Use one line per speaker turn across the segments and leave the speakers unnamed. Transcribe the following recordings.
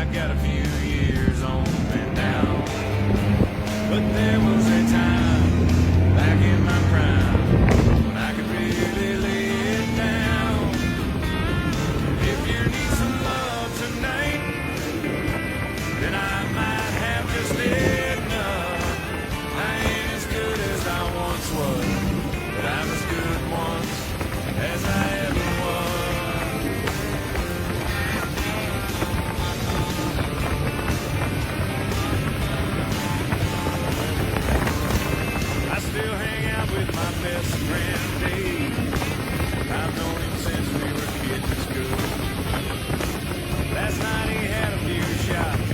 I've got a few years on and down, but there was a time back in my prime when I could really lay it down. If you need some love tonight, then I might have just enough. I ain't as good as I once was, but I'm as good once as I ever was. I still hang out with my best friend Dave. I've known him since we were kids in school. Last night he had a few shots,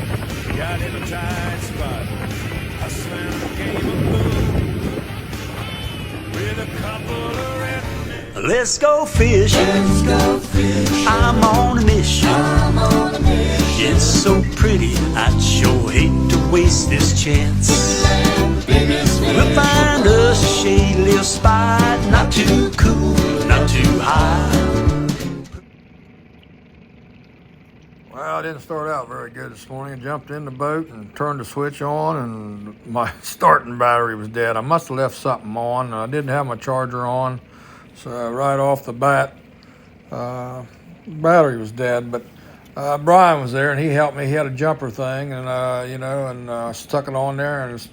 got in a tight spot. I slammed a game of pool with a couple of rednecks.
Let's go fishing.
Let's go fishing.
I'm on a mission.
I'm on a mission.
It's so pretty, I'd sure hate to waste this chance.
Biggest fish.
We'll find us a shady little spot, not too cool, not too high.
Well, I didn't start out very good this morning. I jumped in the boat and turned the switch on, and my starting battery was dead. I must have left something on. I didn't have my charger on, so right off the bat, battery was dead. But Brian was there, and he helped me. He had a jumper thing, and stuck it on there, and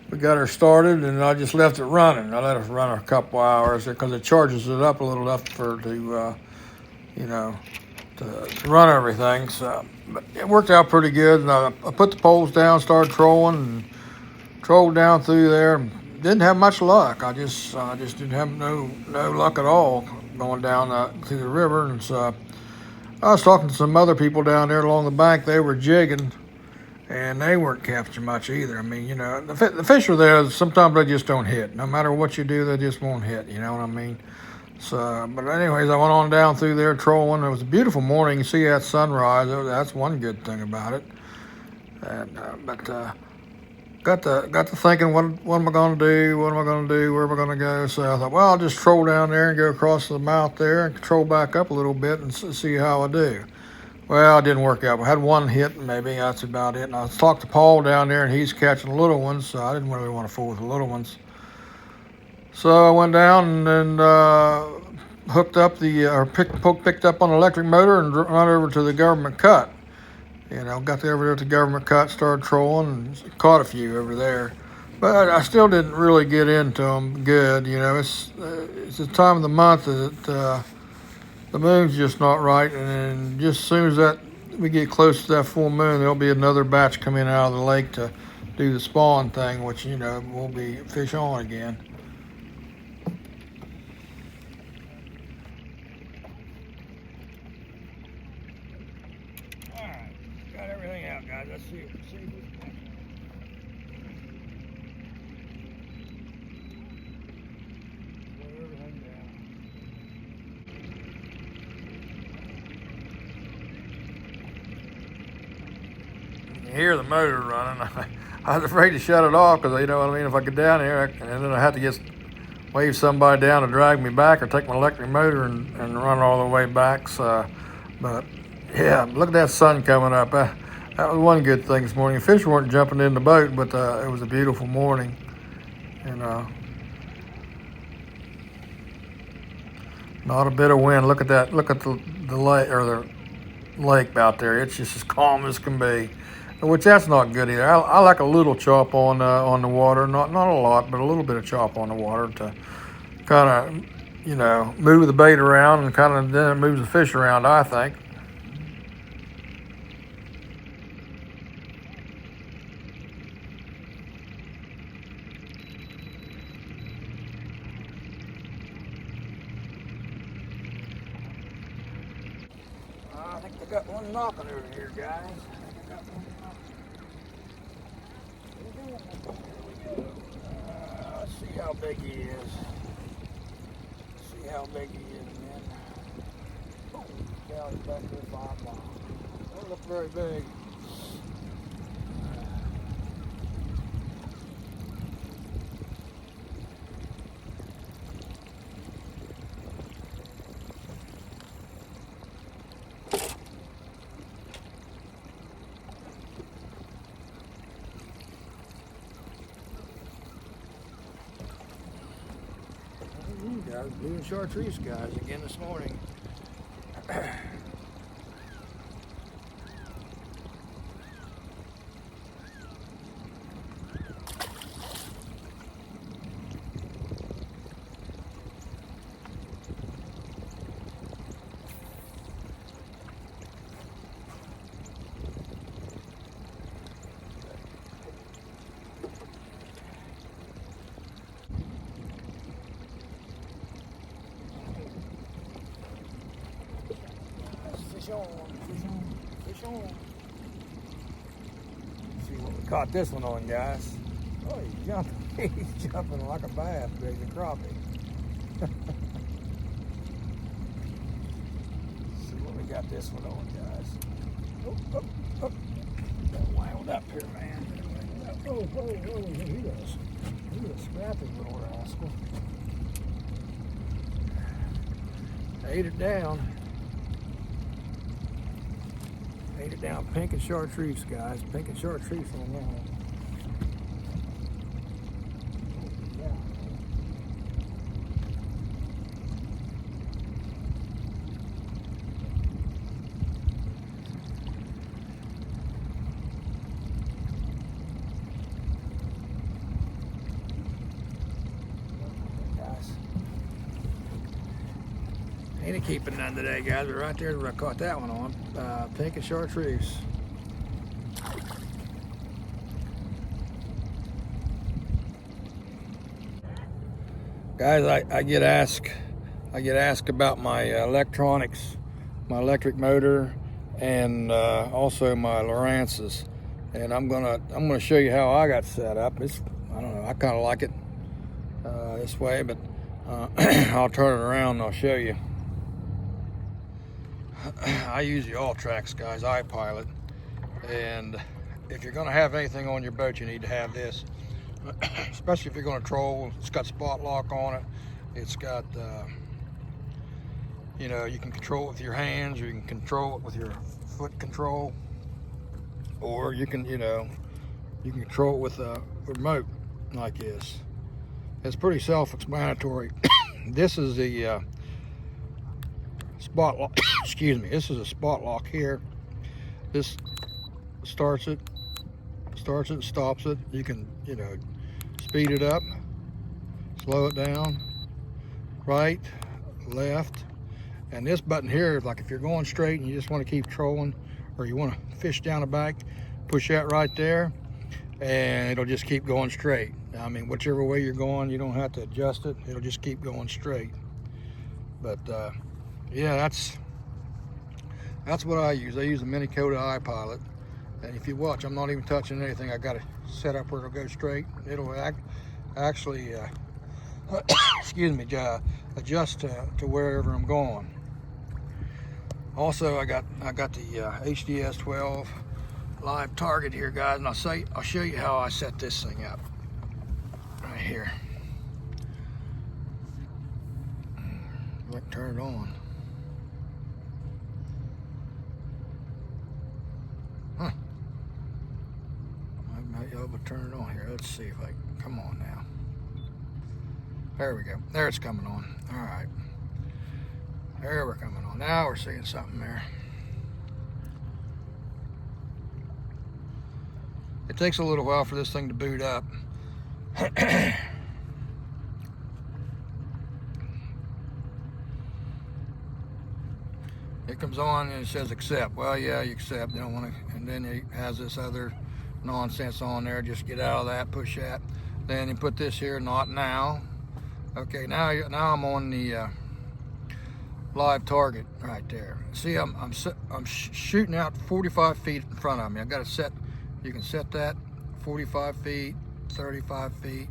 we got her started, and I just left it running. I let it run a couple hours because it charges it up a little enough for to run everything. So, but it worked out pretty good. And I put the poles down, started trolling, and trolled down through there. And didn't have much luck. I just didn't have no luck at all going down to the river. And so I was talking to some other people down there along the bank. They were jigging, and they weren't catching much either. I mean, the fish are there. Sometimes they just don't hit. No matter what you do, they just won't hit. You know what I mean? So, but anyways, I went on down through there trolling. It was a beautiful morning. You see that sunrise. That's one good thing about it. And got to thinking, what am I going to do? What am I going to do? Where am I going to go? So I thought, well, I'll just troll down there and go across the mouth there and troll back up a little bit and see how I do. Well, it didn't work out. I had one hit, maybe. That's about it. And I talked to Paul down there, and he's catching little ones, so I didn't really want to fool with the little ones. So I went down and hooked up picked up on the electric motor and run over to the government cut. Got over there to the government cut, started trolling, and caught a few over there. But I still didn't really get into them good. It's the time of the month that the moon's just not right, and just as soon as we get close to that full moon, there'll be another batch coming out of the lake to do the spawn thing, which will be fish on again. Got everything out, guys. Let's see who's next. Put everything down. You hear the motor running. I was afraid to shut it off because, you know what I mean, if I get down here, and then I have to wave somebody down to drag me back or take my electric motor and run all the way back. So, but yeah, look at that sun coming up. That was one good thing this morning. Fish weren't jumping in the boat, but it was a beautiful morning. Not a bit of wind. Look at that. Look at the lake, or the lake out there. It's just as calm as can be, which that's not good either. I like a little chop on the water, not a lot, but a little bit of chop on the water to kind of move the bait around, and kind of then it moves the fish around, I think. I think they got one knocking over here, guys. Let's see how big he is. See how big he is, man. Oh, yeah, he's back there 5 miles. Doesn't look very big. guys. Blue and chartreuse, guys, again this morning. Fish on, fish on, fish on. See what we caught this one on, guys. Oh, he's jumping. He's jumping like a bass, big as a crappie. See what we got this one on, guys. Oh, oh, oh. Got wound up here, man. Oh, he was a scrappy little rascal. Ate it down. Ate it down. Pink and chartreuse, guys. Pink and chartreuse on that one. Ain't keeping none today, guys, but right there's where I caught that one on. Pink and chartreuse. Guys, I get asked about my electronics, my electric motor, and also my Lowrances. And I'm gonna show you how I got set up. I don't know, I kind of like it this way, but I'll turn it around and I'll show you. I use the All-Trax, guys, iPilot, and if you're going to have anything on your boat, you need to have this, especially if you're going to troll. It's got spot lock on it. It's got, you know, you can control it with your hands, or you can control it with your foot control, or you can, you know, you can control it with a remote like this. It's pretty self-explanatory. This is the spot lock. Excuse me, this is a spot lock here. This starts it, stops it. You can, you know, speed it up, slow it down, right, left. And this button here is like if you're going straight and you just want to keep trolling, or you want to fish down the bank, push that right there and it'll just keep going straight. I mean, whichever way you're going, you don't have to adjust it. It'll just keep going straight. But yeah, that's what I use. I use a Mini Coda iPilot, and if you watch, I'm not even touching anything. I got it set up where it'll go straight. It'll actually, excuse me, adjust to wherever I'm going. Also, I got the HDS 12 live target here, guys, and I'll show you how I set this thing up right here. Like, turn it on. Huh. I might be able to turn it on here. Let's see if I can. Come on now. There we go. There it's coming on. All right. There we're coming on. Now we're seeing something there. It takes a little while for this thing to boot up. It comes on and it says accept. Well, yeah, you accept. You don't want to, and then it has this other nonsense on there. Just get out of that, push that. Then you put this here, not now. Okay, now I'm on the live target right there. See, I'm shooting out 45 feet in front of me. I got it set. You can set that 45 feet, 35 feet.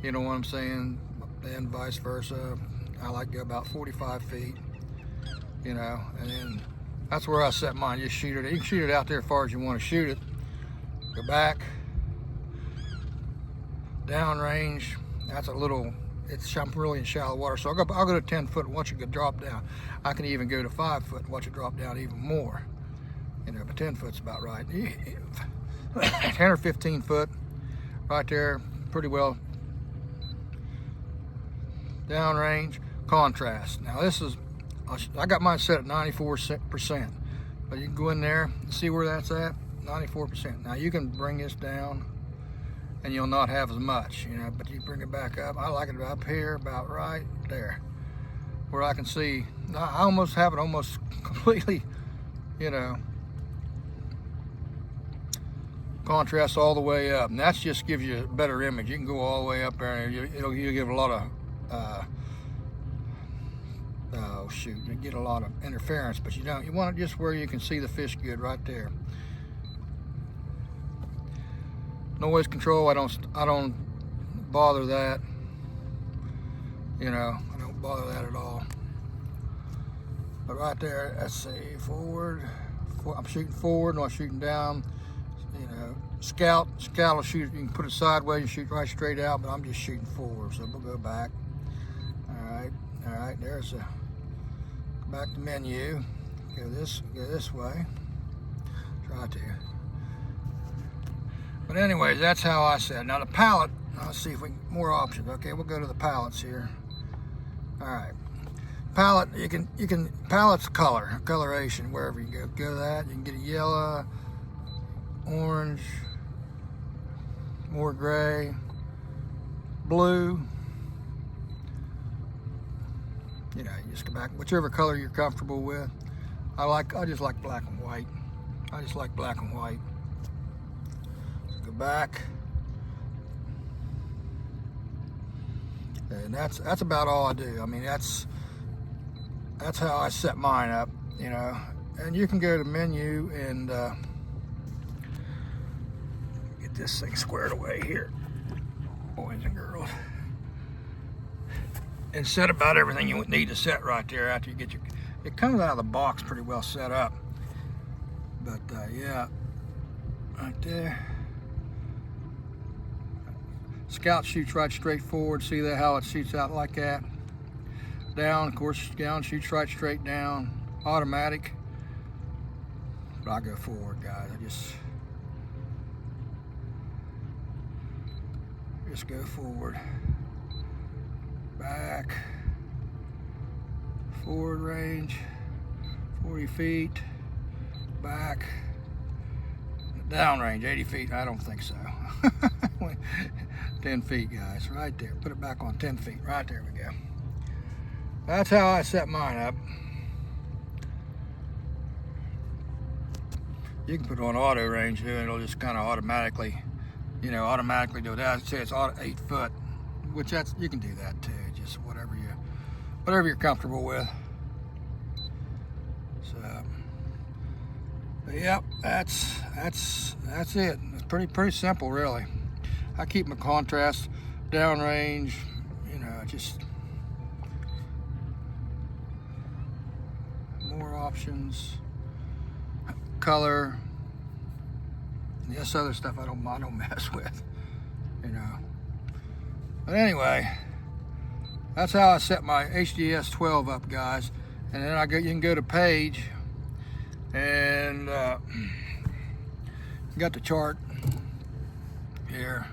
You know what I'm saying? And vice versa. I like to go about 45 feet. You know, and then that's where I set mine. Just shoot it. You can shoot it out there as far as you want to shoot it. Go back, downrange. That's a little. I'm really in shallow water, so I'll go to 10 foot and watch it drop down. I can even go to 5 foot and watch it drop down even more. You know, but 10 foot's about right. 10 or 15 foot, right there, pretty well downrange. contrast. Now this is, I got mine set at 94%, but you can go in there and see where that's at, 94%. Now you can bring this down and you'll not have as much, you know, but you bring it back up. I like it up here, about right there, where I can see. I almost have it almost completely, you know, contrast all the way up, and that just gives you a better image. You can go all the way up there, and you'll give a lot of oh shoot, you get a lot of interference, but you don't. You want it just where you can see the fish good, right there. Noise control, I don't bother that. You know, I don't bother that at all. But right there, let's see, forward. I'm shooting forward, not shooting down. You know, scout will shoot. You can put it sideways and shoot right straight out, but I'm just shooting forward. So we'll go back. All right. There's a back to menu. Go this way. Try to. But anyways, that's how I said. Now the palette. Let's see if we can, more options. Okay, we'll go to the palettes here. All right. Palette. You can palettes coloration wherever you go. Go to that. You can get a yellow, orange, more gray, blue. You know, you just go back whichever color you're comfortable with. I just like black and white. I just like black and white. So go back. And that's about all I do. I mean, that's how I set mine up, you know. And you can go to menu and get this thing squared away here, boys and girls, and set about everything you need to set right there after you get your. It comes out of the box pretty well set up, but yeah, right there. Scout shoots right straight forward. See that how it shoots out like that? Down, of course, down shoots right straight down. Automatic. But I go forward, guys. I just go forward. Back. Forward range. 40 feet. Back. Down range, 80 feet. I don't think so. 10 feet, guys, right there. Put it back on 10 feet. Right there we go. That's how I set mine up. You can put it on auto range too, and it'll just kind of automatically, you know, do that. Say it's 8 foot, which you can do that too. Just whatever you're comfortable with. So, but yep, that's it. It's pretty simple, really. I keep my contrast downrange, you know, just more options, color, and this other stuff I don't mess with, you know. But anyway, that's how I set my HDS 12 up, guys. And then you can go to page, and you got the chart here.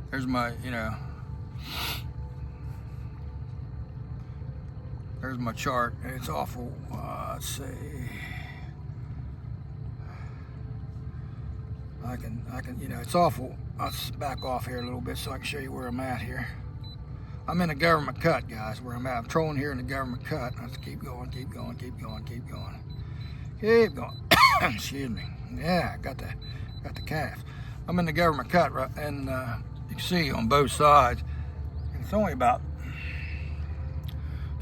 There's my, you know, there's my chart, and it's awful. Let's see. I can, you know, it's awful. I'll just back off here a little bit so I can show you where I'm at here. I'm in a government cut, guys, where I'm at. I'm trolling here in the government cut. Let's keep going. Excuse me. Yeah, got the calf. I'm in the government cut, right, and you can see on both sides. And it's only about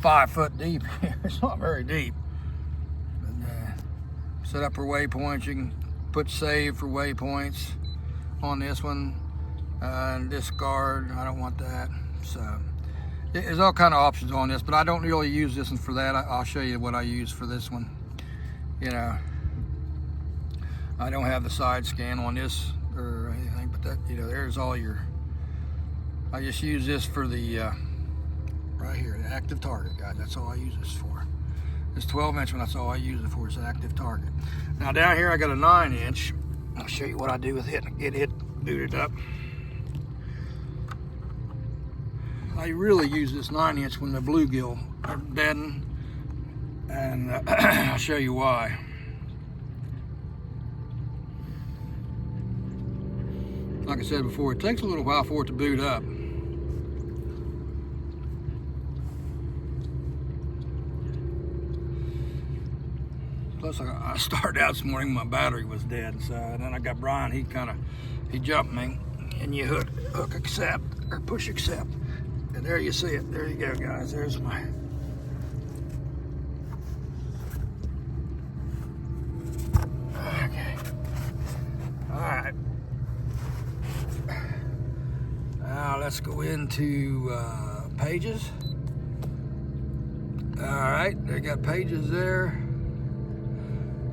5 foot deep. It's not very deep. But, set up for waypoints. You can put save for waypoints on this one, and discard. I don't want that. So there's all kind of options on this, but I don't really use this one for that. I'll show you what I use for this one. You know, I don't have the side scan on this or anything, but that, you know, there's all your. I just use this for the right here, the active target, guys. That's all I use this for. This 12-inch one, that's all I use it for, is active target. Now down here I got a 9-inch. I'll show you what I do with it and get it booted up. I really use this 9" when the bluegill are deadened, and I'll show you why. Like I said before, it takes a little while for it to boot up. Plus, I started out this morning, my battery was dead, so and then I got Brian. He jumped me, and you hook accept or push accept, and there you see it. There you go, guys. There's my. Okay. All right. Now let's go into pages. All right, they got pages there.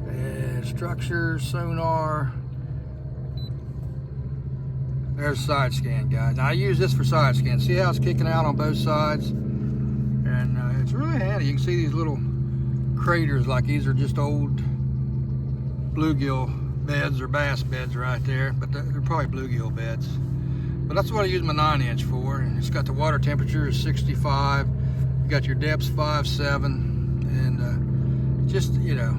And structures, sonar. There's side scan, guys. Now, I use this for side scan. See how it's kicking out on both sides? And it's really handy. You can see these little craters, like these are just old bluegill beds or bass beds right there, but they're probably bluegill beds. But that's what I use my 9" for. And it's got the water temperature is 65. You got your depths 5.7, and just, you know,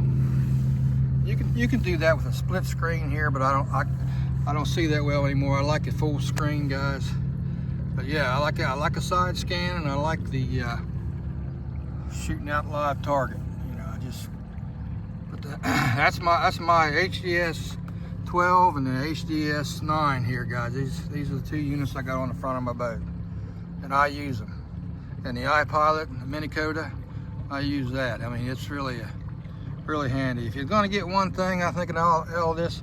you can do that with a split screen here, but I don't see that well anymore. I like it full screen, guys. But yeah, I like a side scan, and I like the shooting out live target. You know, I just put that. That's my HDS 12 and the HDS 9 here, guys. These are the two units I got on the front of my boat, and I use them. And the iPilot, the Mini Coda, I use that. I mean, it's really handy. If you're going to get one thing, I think in all this,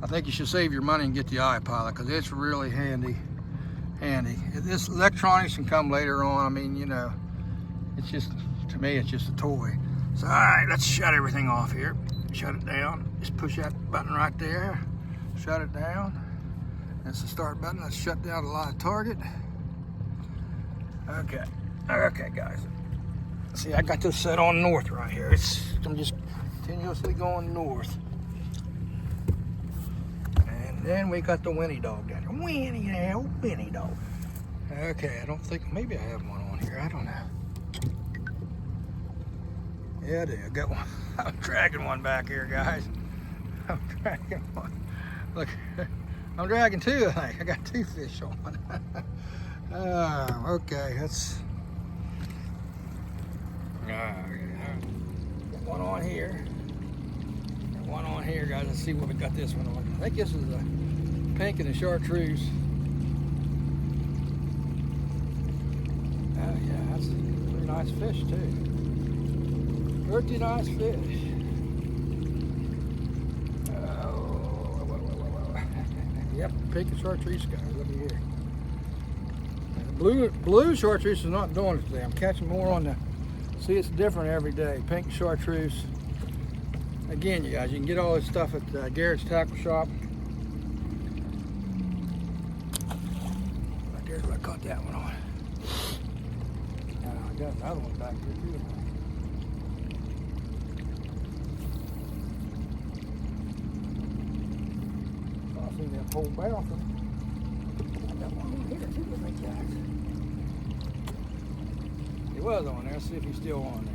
I think you should save your money and get the iPilot, because it's really handy. This electronics can come later on. I mean, you know, it's just, to me, it's just a toy. So, all right, let's shut everything off here. Shut it down. Just push that button right there. Shut it down. That's the start button. Let's shut down the live target. Okay, guys. See, I got this set on north right here. I'm just continuously going north. And then we got the Winnie dog down there. Winnie dog. Okay, I don't think, maybe I have one on here. I don't know. Yeah, I do. I got one. I'm dragging one back here, guys. I'm dragging one. Look, I'm dragging two, I think. I got two fish on. Okay, that's. Got one on here. Got one on here, guys. Let's see what we got this one on. I think this is a pink and a chartreuse. Oh yeah, that's a pretty nice fish too. Pretty nice fish. Yep, pink and chartreuse, guys. Look at here. Blue chartreuse is not doing it today. I'm catching more on the. See, it's different every day. Pink chartreuse. Again, you guys, you can get all this stuff at Garrett's Tackle Shop. Right there's where I caught that one on. I got another one back here too. I seen that pole bouncing. I got one on here too, I think, guys. He was on there. Let's see if he's still on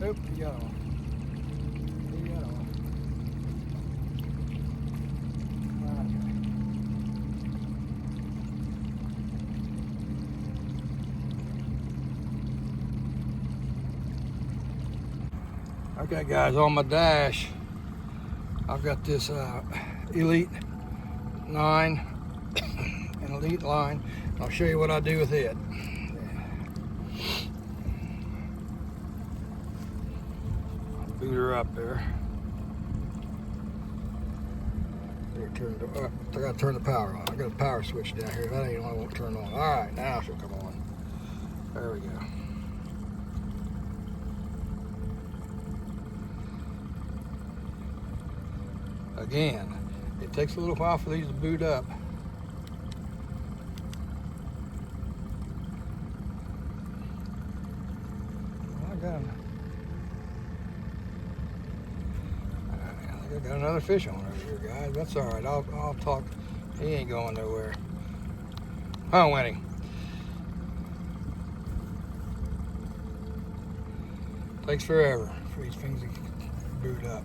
there. Oop, he got on. He got on. Okay, guys, on my dash, I've got this Elite 9, an Elite line. I'll show you what I do with it. Boot her up there. I gotta turn the power on. I got a power switch down here. That ain't the one I won't turn on. All right, now she'll come on. There we go. Again, it takes a little while for these to boot up. I got another fish on over here, guys. That's all right. I'll talk. He ain't going nowhere. Huh, Winnie? Takes forever for these things to boot up.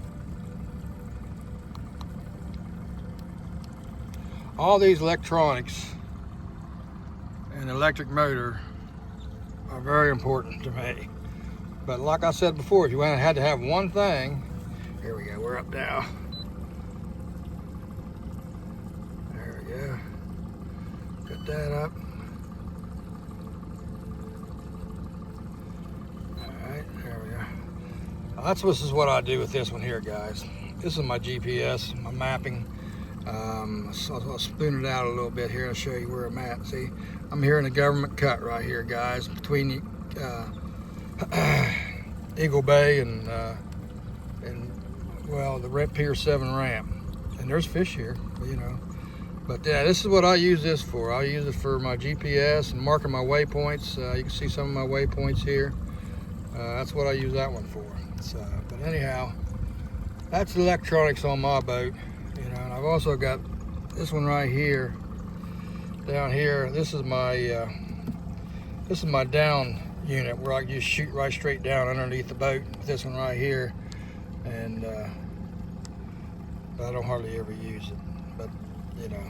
All these electronics and electric motor are very important to me. But like I said before, if you had to have one thing, here we go, we're up now. There we go. Put that up. Alright, there we go. This is what I do with this one here, guys. This is my GPS, my mapping. So I'll spoon it out a little bit here and show you where I'm at. See, I'm here in the government cut right here, guys, between Eagle Bay and well, the Pier 7 ramp. And there's fish here, you know. But yeah, this is what I use this for. I use it for my GPS and marking my waypoints. You can see some of my waypoints here. That's what I use that one for. So, but anyhow, that's the electronics on my boat. You know, and I've also got this one right here, down here. This is my down unit where I just shoot right straight down underneath the boat. This one right here, and I don't hardly ever use it. But you know,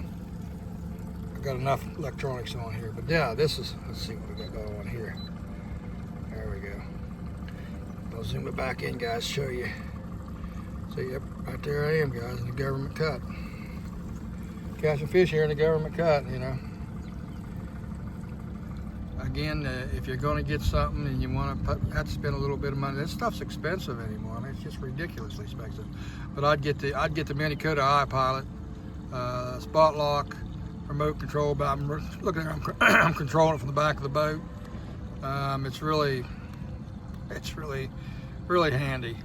I've got enough electronics on here. But yeah, this is. Let's see what we got going on here. There we go. I'll zoom it back in, guys. Show you. So yep, right there I am, guys, in the government cut. Catching fish here in the government cut, you know. Again, if you're going to get something and you want to have to spend a little bit of money, this stuff's expensive anymore. I mean, it's just ridiculously expensive. But I'd get the Mini Coda iPilot, spot lock, remote control. But I'm looking at I'm controlling it from the back of the boat. It's really handy.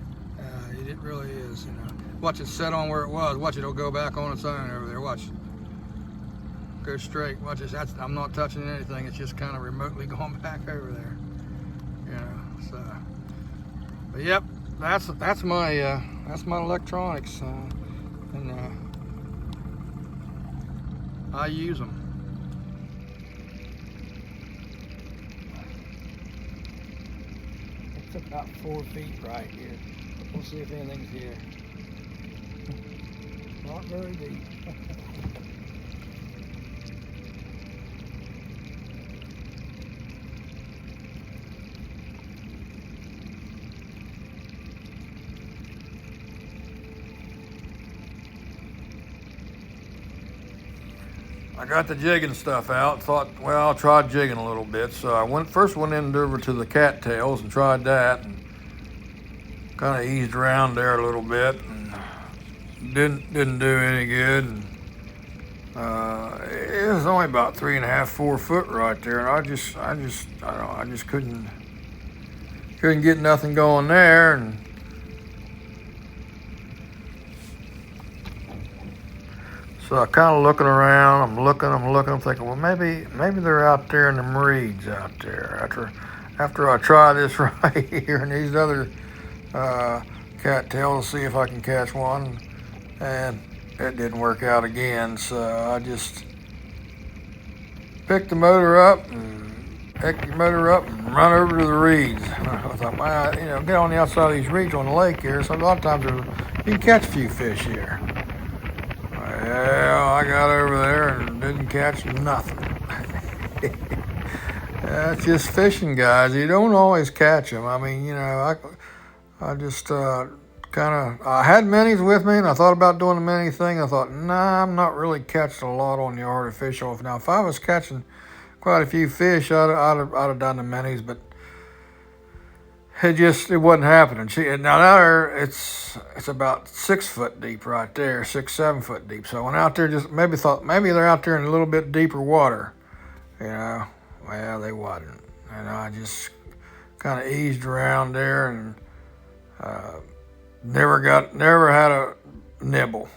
It really is, you know. Watch it set on where it was. Watch it, it'll go back on its own over there. Watch. Go straight. Watch this. I'm not touching anything. It's just kind of remotely going back over there. You know. So, but yep, that's my electronics, and I use them. It's about 4 feet right here. We'll see if anything's here. Not very deep. I got the jigging stuff out. Thought, well, I'll try jigging a little bit. So I first went over to the cattails and tried that, and kind of eased around there a little bit, and didn't do any good. And it was only about 3.5, 4 foot right there, and I just couldn't get nothing going there. And so I kind of looking around. I'm looking. I'm thinking, well, maybe they're out there in the reeds out there. After I try this right here and these other cattails, see if I can catch one, and it didn't work out again. So I just picked the motor up and run over to the reeds. I thought, well, you know, get on the outside of these reeds on the lake here. So a lot of times you can catch a few fish here. Well, I got over there and didn't catch nothing. That's just fishing, guys. You don't always catch them. I mean, you know, I just I had minis with me, and I thought about doing the mini thing. I thought, nah, I'm not really catching a lot on the artificial. Now, if I was catching quite a few fish, I'd have done the minis, but it wasn't happening. See, now there it's about 6 foot deep right there, 6, 7 foot deep. So I went out there, just maybe they're out there in a little bit deeper water, you know. Well, they wasn't, and I just kind of eased around there and never had a nibble.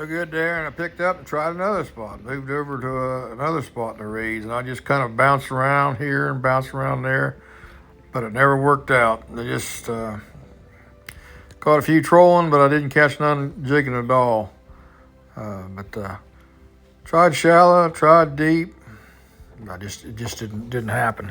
no good there, and I picked up and tried another spot. Moved over to another spot in the reeds, and I just kind of bounced around here and bounced around there, but it never worked out. I just caught a few trolling, but I didn't catch none jigging at all. But tried shallow, tried deep. It just didn't happen.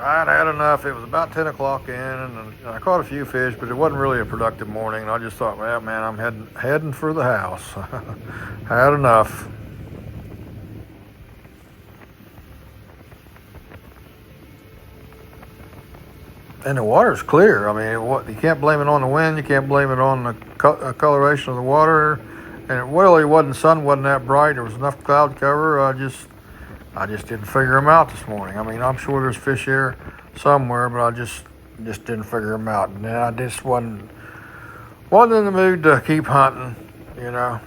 I'd had enough. It was about 10 o'clock in, and I caught a few fish, but it wasn't really a productive morning. And I just thought, well, man, I'm heading for the house. Had enough. And the water's clear. I mean, you can't blame it on the wind. You can't blame it on the coloration of the water. And it really wasn't, sun wasn't that bright. There was enough cloud cover. I just didn't figure them out this morning. I mean, I'm sure there's fish here somewhere, but I just didn't figure them out. And I just wasn't in the mood to keep hunting, you know.